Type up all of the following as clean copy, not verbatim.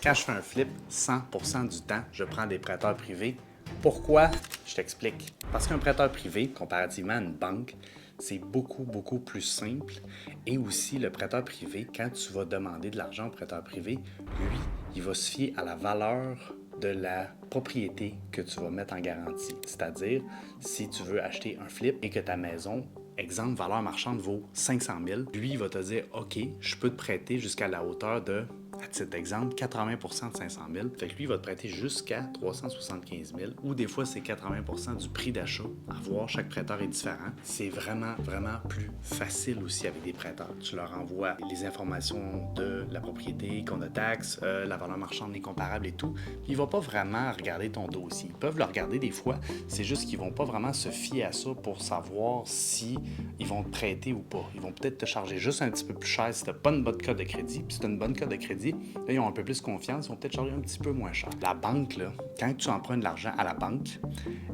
Quand je fais un flip, 100% du temps, je prends des prêteurs privés. Pourquoi? Je t'explique. Parce qu'un prêteur privé, comparativement à une banque, c'est beaucoup plus simple. Et aussi, le prêteur privé, quand tu vas demander de l'argent au prêteur privé, lui, il va se fier à la valeur de la propriété que tu vas mettre en garantie. C'est-à-dire, si tu veux acheter un flip et que ta maison, exemple, valeur marchande vaut 500 000, lui, il va te dire, OK, je peux te prêter jusqu'à la hauteur de, à titre d'exemple, 80% de 500 000. Fait que lui, il va te prêter jusqu'à 375 000 ou des fois, c'est 80% du prix d'achat. À voir, chaque prêteur est différent. C'est vraiment plus facile aussi avec des prêteurs. Tu leur envoies les informations de la propriété, qu'on a taxe, la valeur marchande est comparable et tout. Puis il va pas vraiment regarder ton dossier. Ils peuvent le regarder des fois, c'est juste qu'ils vont pas vraiment se fier à ça pour savoir si ils vont te prêter ou pas. Ils vont peut-être te charger juste un petit peu plus cher si tu n'as pas une bonne carte de crédit. Puis si tu as une bonne carte de crédit, là, ils ont un peu plus confiance, ils vont peut-être charger un petit peu moins cher. La banque, là, quand tu empruntes de l'argent à la banque,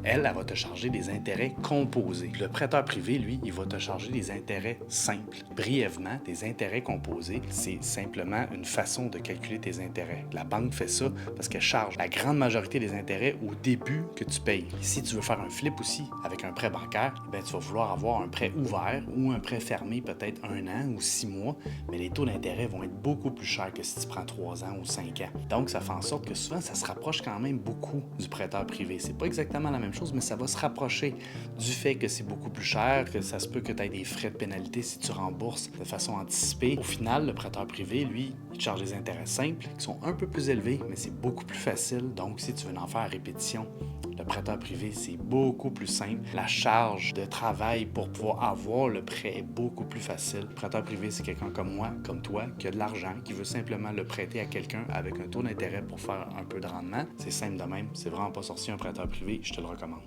elle va te charger des intérêts composés. Le prêteur privé, lui, il va te charger des intérêts simples. Brièvement, des intérêts composés, c'est simplement une façon de calculer tes intérêts. La banque fait ça parce qu'elle charge la grande majorité des intérêts au début que tu payes. Si tu veux faire un flip aussi avec un prêt bancaire, bien, tu vas vouloir avoir un prêt ouvert ou un prêt fermé peut-être 1 an ou 6 mois, mais les taux d'intérêt vont être beaucoup plus chers que si tu prends 3 ans ou 5 ans. Donc, ça fait en sorte que souvent, ça se rapproche quand même beaucoup du prêteur privé. C'est pas exactement la même chose, mais ça va se rapprocher du fait que c'est beaucoup plus cher, que ça se peut que tu aies des frais de pénalité si tu rembourses de façon anticipée. Au final, le prêteur privé, lui, il te charge des intérêts simples qui sont un peu plus élevés, mais c'est beaucoup plus facile. Donc, si tu veux en faire à répétition, le prêteur privé, c'est beaucoup plus simple. La charge de travail pour pouvoir avoir le prêt est beaucoup plus facile. Le prêteur privé, c'est quelqu'un comme moi, comme toi, qui a de l'argent, qui veut simplement le prêter à quelqu'un avec un taux d'intérêt pour faire un peu de rendement. C'est simple de même. C'est vraiment pas sorcier un prêteur privé. Je te le recommande.